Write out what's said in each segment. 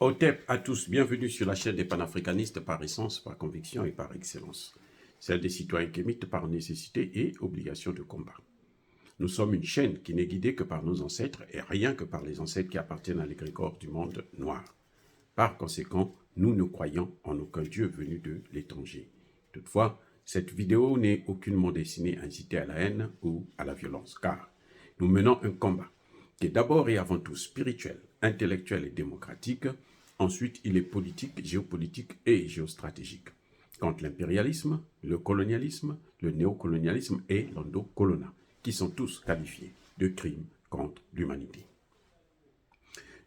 Otep à tous, bienvenue sur la chaîne des panafricanistes par essence, par conviction et par excellence. Celle des citoyens kémites par nécessité et obligation de combat. Nous sommes une chaîne qui n'est guidée que par nos ancêtres et rien que par les ancêtres qui appartiennent à l'égrégore du monde noir. Par conséquent, nous ne croyons en aucun Dieu venu de l'étranger. Toutefois, cette vidéo n'est aucunement destinée à inciter à la haine ou à la violence, car nous menons un combat qui est d'abord et avant tout spirituel, intellectuel et démocratique. Ensuite, il est politique, géopolitique et géostratégique. Contre l'impérialisme, le colonialisme, le néocolonialisme et l'endocolona, qui sont tous qualifiés de crimes contre l'humanité.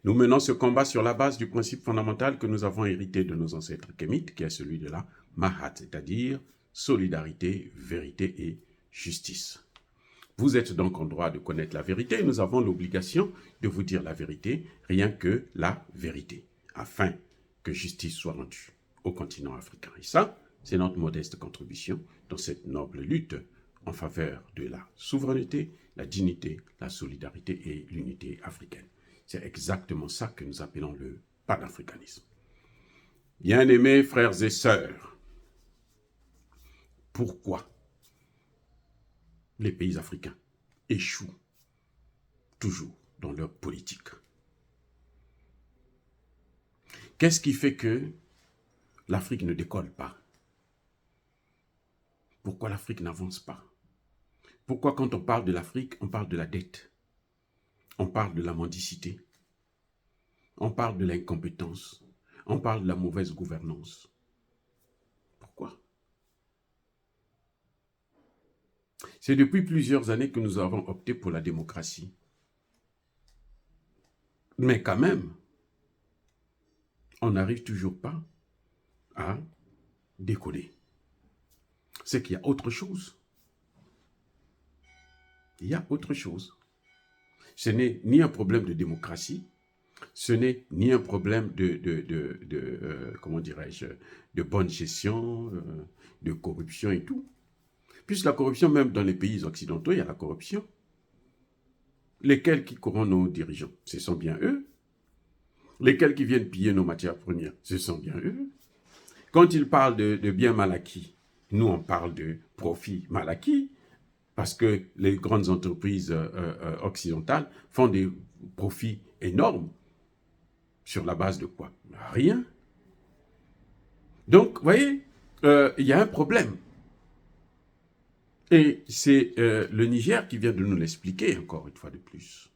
Nous menons ce combat sur la base du principe fondamental que nous avons hérité de nos ancêtres kémites, qui est celui de la Mahat, c'est-à-dire solidarité, vérité et justice. Vous êtes donc en droit de connaître la vérité et nous avons l'obligation de vous dire la vérité, rien que la vérité, afin que justice soit rendue au continent africain. Et ça, c'est notre modeste contribution dans cette noble lutte en faveur de la souveraineté, la dignité, la solidarité et l'unité africaine. C'est exactement ça que nous appelons le panafricanisme. Bien-aimés frères et sœurs, pourquoi les pays africains échouent toujours dans leur politique? Qu'est-ce qui fait que l'Afrique ne décolle pas? Pourquoi l'Afrique n'avance pas? Pourquoi quand on parle de l'Afrique, on parle de la dette? On parle de la mendicité? On parle de l'incompétence? On parle de la mauvaise gouvernance? Pourquoi? C'est depuis plusieurs années que nous avons opté pour la démocratie. Mais quand même, on n'arrive toujours pas à décoller. C'est qu'il y a autre chose. Il y a autre chose. Ce n'est ni un problème de démocratie, ce n'est ni un problème comment dirais-je, de bonne gestion, de corruption et tout. Puisque la corruption, même dans les pays occidentaux, il y a la corruption. Lesquels qui corrompent nos dirigeants? Ce sont bien eux. Lesquels qui viennent piller nos matières premières? Ce sont bien eux. Quand ils parlent de biens mal acquis, nous on parle de profits mal acquis, parce que les grandes entreprises occidentales font des profits énormes. Sur la base de quoi? Rien. Donc, vous voyez, il y a un problème. Et c'est le Niger qui vient de nous l'expliquer, encore une fois de plus.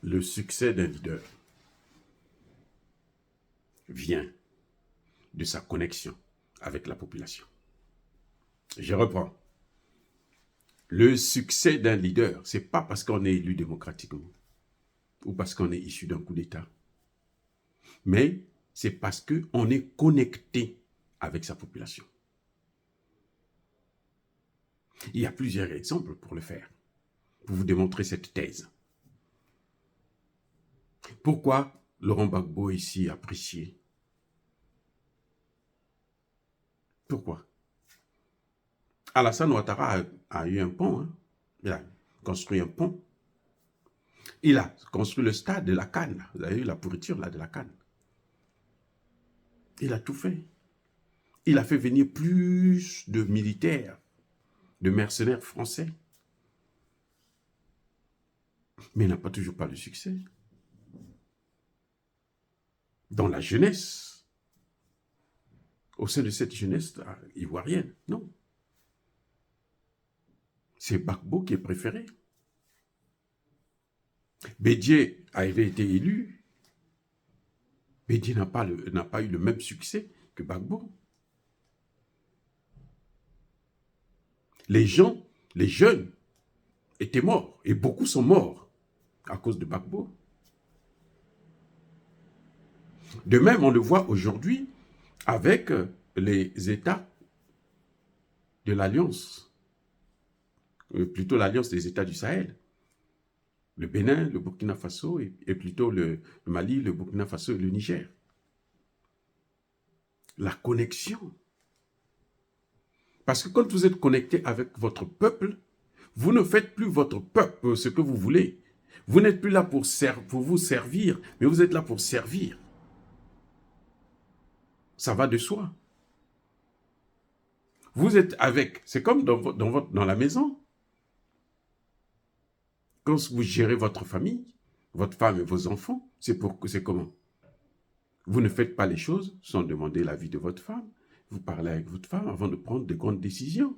Le succès d'un leader vient de sa connexion avec la population. Je reprends. Le succès d'un leader, ce n'est pas parce qu'on est élu démocratiquement ou parce qu'on est issu d'un coup d'État, mais c'est parce qu'on est connecté avec sa population. Il y a plusieurs exemples pour le faire, pour vous démontrer cette thèse. Pourquoi Laurent Gbagbo est si apprécié? Pourquoi? Alassane Ouattara a eu un pont, hein? Il a construit un pont. Il a construit le stade de la CAN. Vous avez vu la pourriture là de la CAN. Il a tout fait. Il a fait venir plus de militaires, de mercenaires français. Mais il n'a toujours pas le succès. Dans la jeunesse, au sein de cette jeunesse ivoirienne, non. C'est Gbagbo qui est préféré. Bédié avait été élu. Bédié n'a pas eu le même succès que Gbagbo. Les gens, les jeunes, étaient morts. Et beaucoup sont morts à cause de Gbagbo. De même, on le voit aujourd'hui avec les États de l'Alliance. Plutôt l'Alliance des États du Sahel. Le Bénin, le Burkina Faso et plutôt le Mali, le Burkina Faso et le Niger. La connexion. Parce que quand vous êtes connecté avec votre peuple, vous ne faites plus votre peuple ce que vous voulez. Vous n'êtes plus là pour vous servir, mais vous êtes là pour servir. Ça va de soi. Vous êtes avec, c'est comme dans la maison. Quand vous gérez votre famille, votre femme et vos enfants, c'est comment? Vous ne faites pas les choses sans demander l'avis de votre femme. Vous parlez avec votre femme avant de prendre de grandes décisions.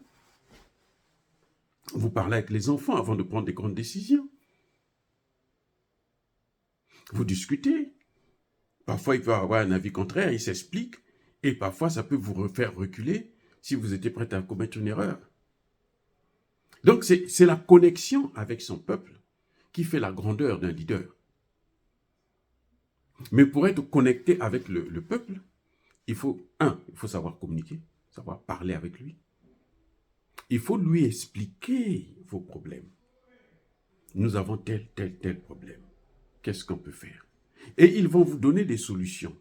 Vous parlez avec les enfants avant de prendre des grandes décisions. Vous discutez. Parfois, il peut avoir un avis contraire, il s'explique. Et parfois, ça peut vous faire reculer si vous étiez prêt à commettre une erreur. Donc, c'est la connexion avec son peuple qui fait la grandeur d'un leader. Mais pour être connecté avec le peuple, il faut savoir communiquer, savoir parler avec lui. Il faut lui expliquer vos problèmes. Nous avons tel problème. Qu'est-ce qu'on peut faire? Et ils vont vous donner des solutions.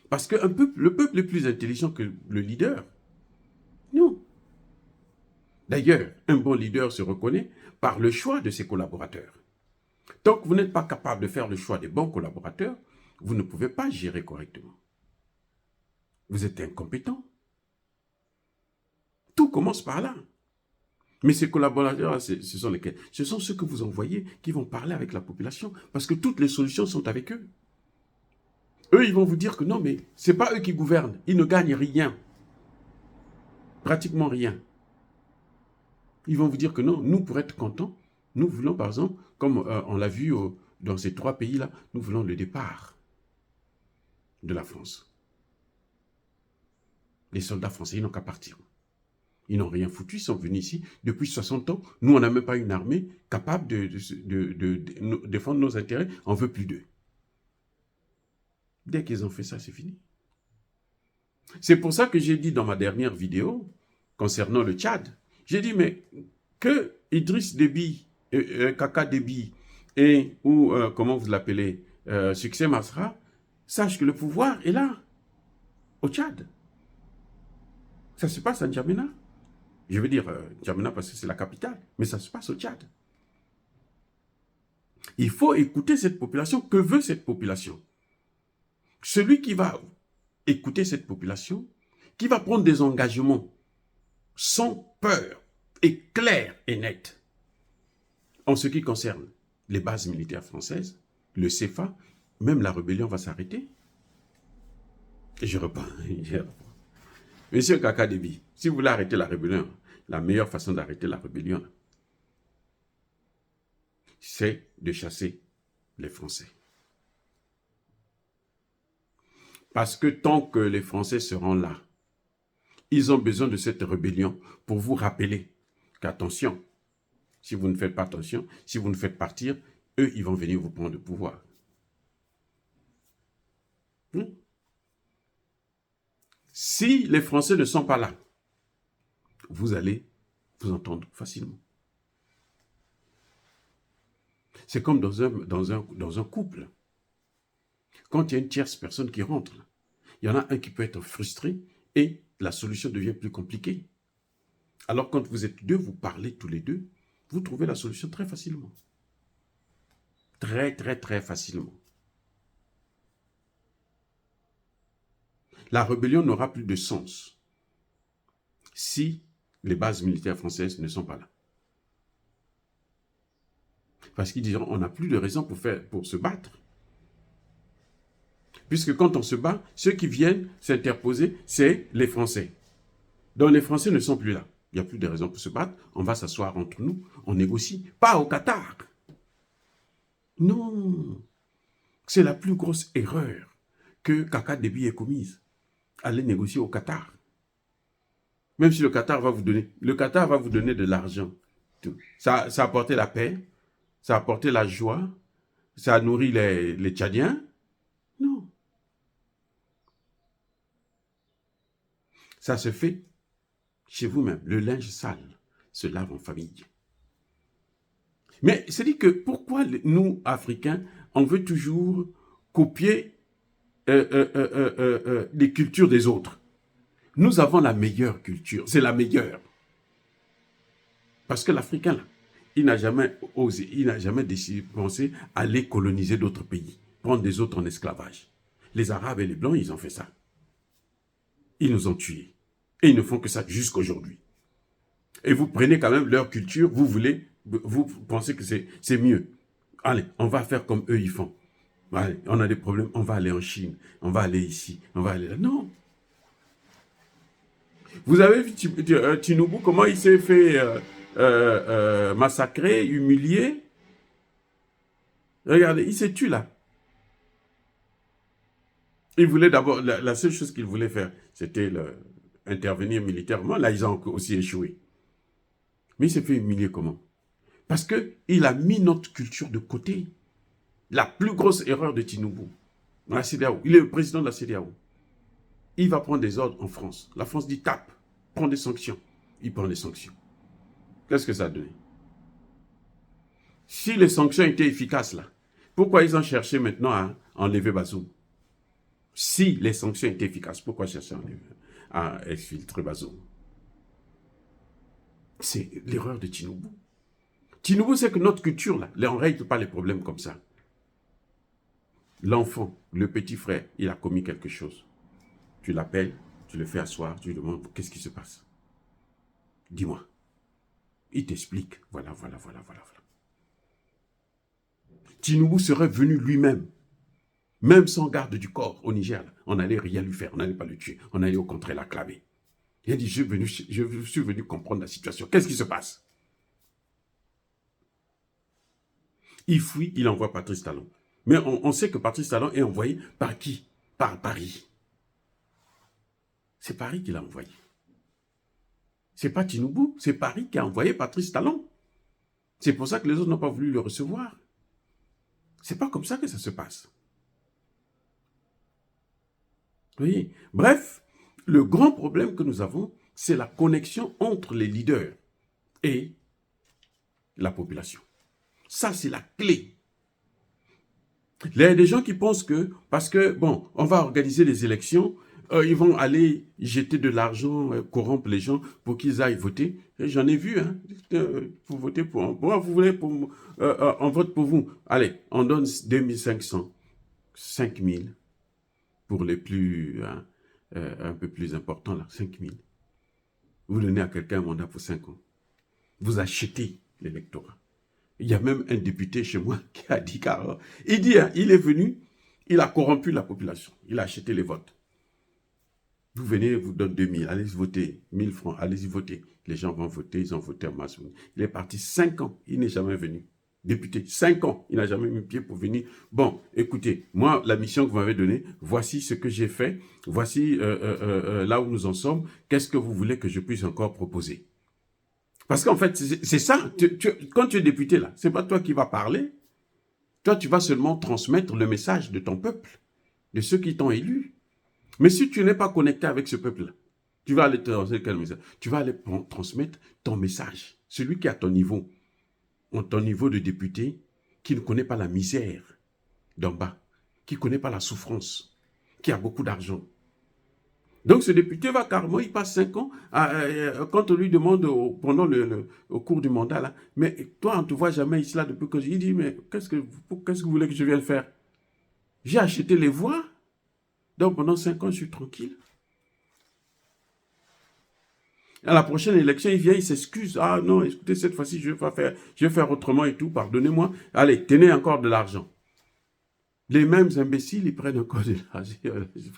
Parce que le peuple est plus intelligent que le leader. Non. D'ailleurs, un bon leader se reconnaît par le choix de ses collaborateurs. Tant que vous n'êtes pas capable de faire le choix des bons collaborateurs, vous ne pouvez pas gérer correctement. Vous êtes incompétent. Tout commence par là. Mais ces collaborateurs, ce sont lesquels? Ce sont ceux que vous envoyez qui vont parler avec la population parce que toutes les solutions sont avec eux. Eux, ils vont vous dire que non, mais ce n'est pas eux qui gouvernent. Ils ne gagnent rien. Pratiquement rien. Ils vont vous dire que non, nous, pour être contents, nous voulons, par exemple, comme on l'a vu dans ces 3 pays-là, nous voulons le départ de la France. Les soldats français, ils n'ont qu'à partir. Ils n'ont rien foutu, ils sont venus ici depuis 60 ans. Nous, on n'a même pas une armée capable de défendre nos intérêts. On ne veut plus d'eux. Dès qu'ils ont fait ça, c'est fini. C'est pour ça que j'ai dit dans ma dernière vidéo, concernant le Tchad, j'ai dit, mais que Idriss Déby, Kaka Déby, ou comment vous l'appelez, Succès Masra, sache que le pouvoir est là, au Tchad. Ça se passe à N'Djamena. Je veux dire N'Djamena parce que c'est la capitale, mais ça se passe au Tchad. Il faut écouter cette population. Que veut cette population? Celui qui va écouter cette population, qui va prendre des engagements sans peur et clairs et nets en ce qui concerne les bases militaires françaises, le CFA, même la rébellion va s'arrêter. Et je reprends. Monsieur Kaka Déby, si vous voulez arrêter la rébellion, la meilleure façon d'arrêter la rébellion, c'est de chasser les Français. Parce que tant que les Français seront là, ils ont besoin de cette rébellion pour vous rappeler qu'attention, si vous ne faites pas attention, si vous ne faites partir, eux, ils vont venir vous prendre le pouvoir. Si les Français ne sont pas là, vous allez vous entendre facilement. C'est comme dans un couple. Quand il y a une tierce personne qui rentre, il y en a un qui peut être frustré et la solution devient plus compliquée. Alors quand vous êtes deux, vous parlez tous les deux, vous trouvez la solution très facilement. Très, très, très facilement. La rébellion n'aura plus de sens si les bases militaires françaises ne sont pas là. Parce qu'ils diront, on n'a plus de raison pour se battre. Puisque quand on se bat, ceux qui viennent s'interposer, c'est les Français. Donc les Français ne sont plus là. Il n'y a plus de raison pour se battre. On va s'asseoir entre nous, on négocie. Pas au Qatar. Non. C'est la plus grosse erreur que Kaka Déby ait commise. Aller négocier au Qatar. Même si le Qatar va vous donner de l'argent. Ça a apporté la paix, ça a apporté la joie, ça a nourri les Tchadiens. Non. Ça se fait chez vous-même. Le linge sale se lave en famille. Mais c'est dit que pourquoi nous, Africains, on veut toujours copier les cultures des autres? Nous avons la meilleure culture, c'est la meilleure. Parce que l'Africain, là, il n'a jamais osé, il n'a jamais décidé, pensé à aller coloniser d'autres pays, prendre des autres en esclavage. Les Arabes et les Blancs, ils ont fait ça. Ils nous ont tués. Et ils ne font que ça jusqu'aujourd'hui. Et vous prenez quand même leur culture, vous pensez que c'est mieux. Allez, on va faire comme eux, ils font. Allez, on a des problèmes, on va aller en Chine, on va aller ici, on va aller là. Non. Vous avez vu Tinubu, comment il s'est fait massacrer, humilier. Regardez, il s'est tué là. Il voulait d'abord, la seule chose qu'il voulait faire, c'était intervenir militairement. Là, ils ont aussi échoué. Mais il s'est fait humilier comment? Parce qu'il a mis notre culture de côté. La plus grosse erreur de Tinubu, dans la CEDEAO, il est le président de la CEDEAO. Il va prendre des ordres en France. La France dit tape, prend des sanctions. Il prend des sanctions. Qu'est-ce que ça a donné? Si les sanctions étaient efficaces là, pourquoi ils ont cherché maintenant à enlever Bazoum? Si les sanctions étaient efficaces, pourquoi chercher à exfiltrer Bazoum? C'est l'erreur de Tinubu. Tinubu, c'est que notre culture, là, on ne règle pas les problèmes comme ça. L'enfant, le petit frère, il a commis quelque chose. Tu l'appelles, tu le fais asseoir, tu lui demandes qu'est-ce qui se passe. Dis-moi. Il t'explique. Voilà. Tinubu serait venu lui-même, même sans garde du corps au Niger. On n'allait rien lui faire, on n'allait pas le tuer, on allait au contraire l'acclamer. Il a dit, je suis venu comprendre la situation. Qu'est-ce qui se passe? Il fuit, il envoie Patrice Talon. Mais on sait que Patrice Talon est envoyé par qui? Par Paris. C'est Paris qui l'a envoyé. C'est pas Tinubu, c'est Paris qui a envoyé Patrice Talon. C'est pour ça que les autres n'ont pas voulu le recevoir. C'est pas comme ça que ça se passe. Oui. Bref, le grand problème que nous avons, c'est la connexion entre les leaders et la population. Ça, c'est la clé. Il y a des gens qui pensent que, parce que, bon, on va organiser les élections, ils vont aller jeter de l'argent, corrompre les gens pour qu'ils aillent voter. J'en ai vu, hein, pour voter pour... vous voulez, on vote pour vous. Allez, on donne 2500, 5000 pour les plus, un peu plus importants, là, 5000. Vous donnez à quelqu'un un mandat pour 5 ans. Vous achetez l'électorat. Il y a même un député chez moi qui a dit, car il dit, hein, il est venu, il a corrompu la population, il a acheté les votes. Vous venez, vous donne 2000, allez-y voter, 1000 francs, allez-y voter. Les gens vont voter, ils ont voté en masse. Il est parti 5 ans, il n'est jamais venu. Député, 5 ans, il n'a jamais mis pied pour venir. Bon, écoutez, moi, la mission que vous m'avez donnée, voici ce que j'ai fait, voici là où nous en sommes, qu'est-ce que vous voulez que je puisse encore proposer? Parce qu'en fait, c'est ça, quand tu es député là, c'est pas toi qui vas parler, toi tu vas seulement transmettre le message de ton peuple, de ceux qui t'ont élu. Mais si tu n'es pas connecté avec ce peuple-là, tu vas aller transmettre quel message? Tu vas aller transmettre ton message, celui qui est à ton niveau de député, qui ne connaît pas la misère d'en bas, qui ne connaît pas la souffrance, qui a beaucoup d'argent. Donc ce député va carrément, il passe 5 ans, quand on lui demande pendant au cours du mandat, là, mais toi on ne te voit jamais ici là depuis que il dit, mais qu'est-ce que vous voulez que je vienne faire? J'ai acheté les voix, donc pendant 5 ans je suis tranquille. À la prochaine élection, il vient, il s'excuse. Ah non, écoutez, cette fois-ci, je vais faire autrement et tout, pardonnez-moi. Allez, tenez encore de l'argent. Les mêmes imbéciles, ils prennent encore de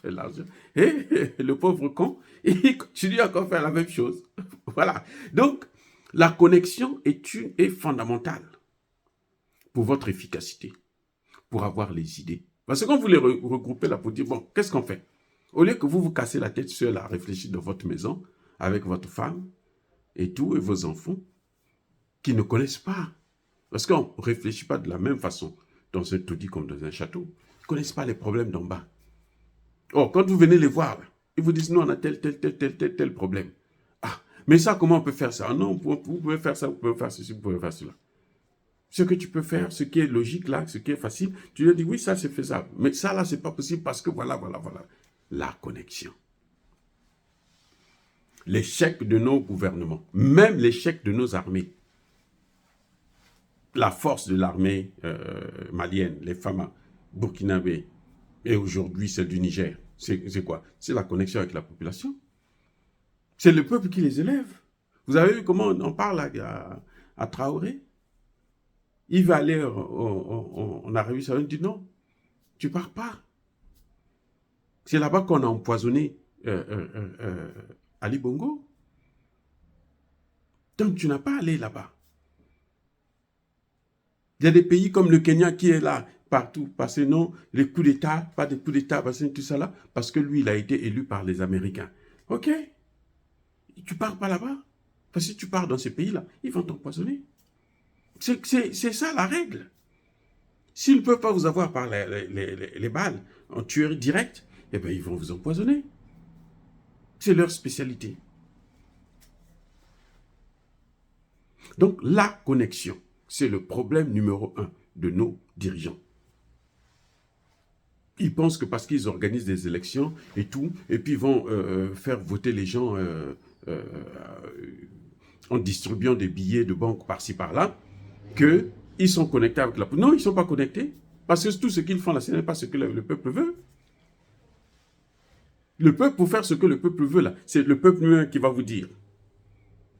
l'argent. Et le pauvre con, il continue encore à faire la même chose. Voilà. Donc, la connexion est fondamentale pour votre efficacité, pour avoir les idées. Parce que quand vous les regroupez là pour dire, bon, qu'est-ce qu'on fait? Au lieu que vous vous cassez la tête seul à réfléchir dans votre maison, avec votre femme et tout, et vos enfants, qui ne connaissent pas. Parce qu'on ne réfléchit pas de la même façon dans un taudis comme dans un château. Ils ne connaissent pas les problèmes d'en bas. Oh, quand vous venez les voir, ils vous disent, non, on a tel problème. Ah, mais ça, comment on peut faire ça? Ah, non, vous pouvez faire ça, vous pouvez faire ceci, vous pouvez faire cela. Ce que tu peux faire, ce qui est logique là, ce qui est facile, tu lui dis, oui, ça c'est faisable. Mais ça là, c'est pas possible parce que voilà. La connexion. L'échec de nos gouvernements, même l'échec de nos armées, la force de l'armée malienne, les FAMA, burkinabé, et aujourd'hui celle du Niger, c'est quoi? C'est la connexion avec la population. C'est le peuple qui les élève. Vous avez vu comment on parle à Traoré? Il va aller en Arabie Saoudite, il dit non, tu pars pas. C'est là-bas qu'on a empoisonné Ali Bongo. Donc tu n'as pas à aller là-bas. Il y a des pays comme le Kenya qui est là, partout, parce que non, les coups d'État, pas des coups d'État, parce que tout ça là, parce que lui, il a été élu par les Américains. Ok, tu pars pas là-bas. Parce que si tu pars dans ces pays-là, ils vont t'empoisonner. C'est ça la règle. S'ils ne peuvent pas vous avoir par les balles en tuerie directe, eh bien, ils vont vous empoisonner. C'est leur spécialité. Donc, la connexion, c'est le problème numéro 1 de nos dirigeants. Ils pensent que parce qu'ils organisent des élections et tout, et puis ils vont faire voter les gens en distribuant des billets de banque par-ci par-là, qu'ils sont connectés avec la politique. Non, ils ne sont pas connectés. Parce que tout ce qu'ils font là, ce n'est pas ce que le peuple veut. Le peuple, pour faire ce que le peuple veut là, c'est le peuple lui-même qui va vous dire.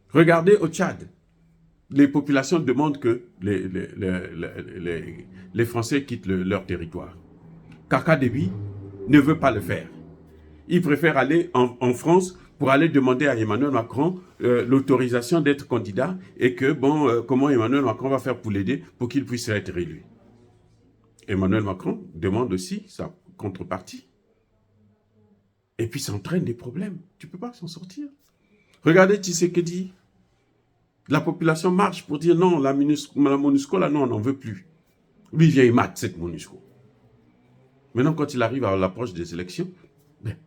Regardez au Tchad. Les populations demandent que les Français quittent leur territoire. Kaka Déby ne veut pas le faire. Il préfère aller en France pour aller demander à Emmanuel Macron l'autorisation d'être candidat et que, comment Emmanuel Macron va faire pour l'aider pour qu'il puisse être élu. Emmanuel Macron demande aussi sa contrepartie. Et puis ça entraîne des problèmes. Tu ne peux pas s'en sortir. Regardez Tshisekedi. La population marche pour dire non, la MONUSCO, là, non, on n'en veut plus. Lui, il vient, il mate cette MONUSCO. Maintenant, quand il arrive à l'approche des élections, ben,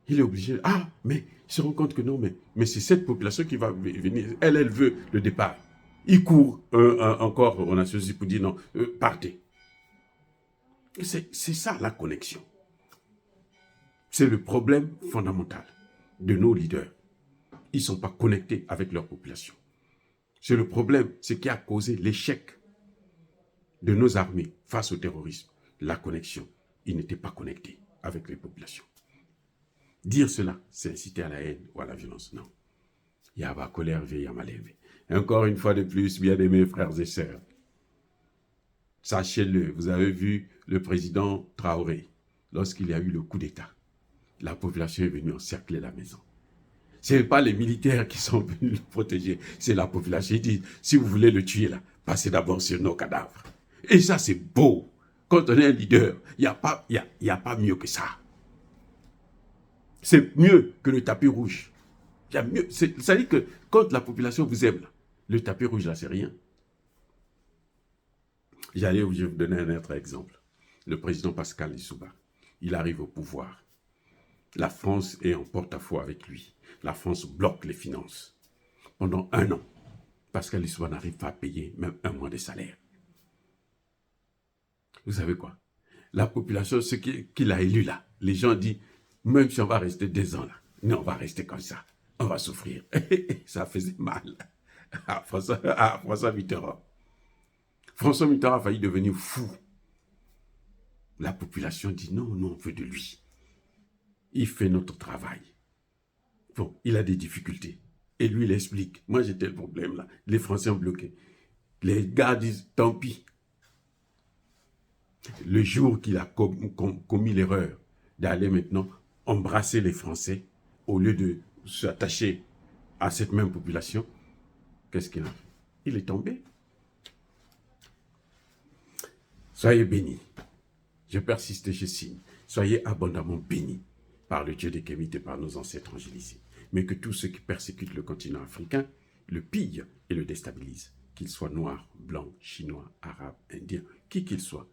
il est obligé. Ah, mais il se rend compte que non, mais c'est cette population qui va venir. Elle veut le départ. Il court encore aux Nations Unies pour dire non, partez. C'est ça la connexion. C'est le problème fondamental de nos leaders. Ils ne sont pas connectés avec leur population. C'est le problème, ce qui a causé l'échec de nos armées face au terrorisme. La connexion. Ils n'étaient pas connectés avec les populations. Dire cela, c'est inciter à la haine ou à la violence. Non. Il y a ma colère, il y a ma lèvre. Encore une fois de plus, bien-aimés frères et sœurs, sachez-le, vous avez vu le président Traoré, lorsqu'il y a eu le coup d'État, la population est venue encercler la maison. Ce n'est pas les militaires qui sont venus le protéger, c'est la population. Ils disent, si vous voulez le tuer là, passez d'abord sur nos cadavres. Et ça, c'est beau. Quand on est un leader, il n'y a pas mieux que ça. C'est mieux que le tapis rouge. Ça veut dire que quand la population vous aime, là, le tapis rouge, là, c'est rien. Je vais vous donner un autre exemple. Le président Pascal Lissouba, il arrive au pouvoir. La France est en porte-à-faux avec lui. La France bloque les finances. Pendant 1 an, Pascal Lissouba n'arrive pas à payer même 1 mois de salaire. Vous savez quoi? La population, ce qu'il a élu là, les gens disent, même si on va rester 2 ans là, non, on va rester comme ça. On va souffrir. Ça faisait mal à François Mitterrand. François Mitterrand a failli devenir fou. La population dit non, on veut de lui. Il fait notre travail. Bon, il a des difficultés. Et lui, il explique. Moi, j'ai tel problème là. Les Français ont bloqué. Les gars disent, tant pis. Le jour qu'il a commis l'erreur d'aller maintenant embrasser les Français, au lieu de s'attacher à cette même population, qu'est-ce qu'il a fait? Il est tombé. Soyez bénis. Je persiste et je signe. Soyez abondamment bénis par le Dieu des Kémites et par nos ancêtres angélisés. Mais que tous ceux qui persécutent le continent africain le pillent et le déstabilisent. Qu'ils soient noirs, blancs, chinois, arabes, indiens, qui qu'ils soient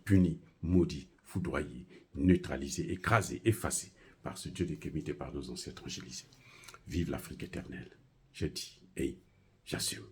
punis, maudits, foudroyés, neutralisés, écrasés, effacés par ce Dieu des Kémites et par nos ancêtres angélisés. Vive l'Afrique éternelle. Je dis et j'assume.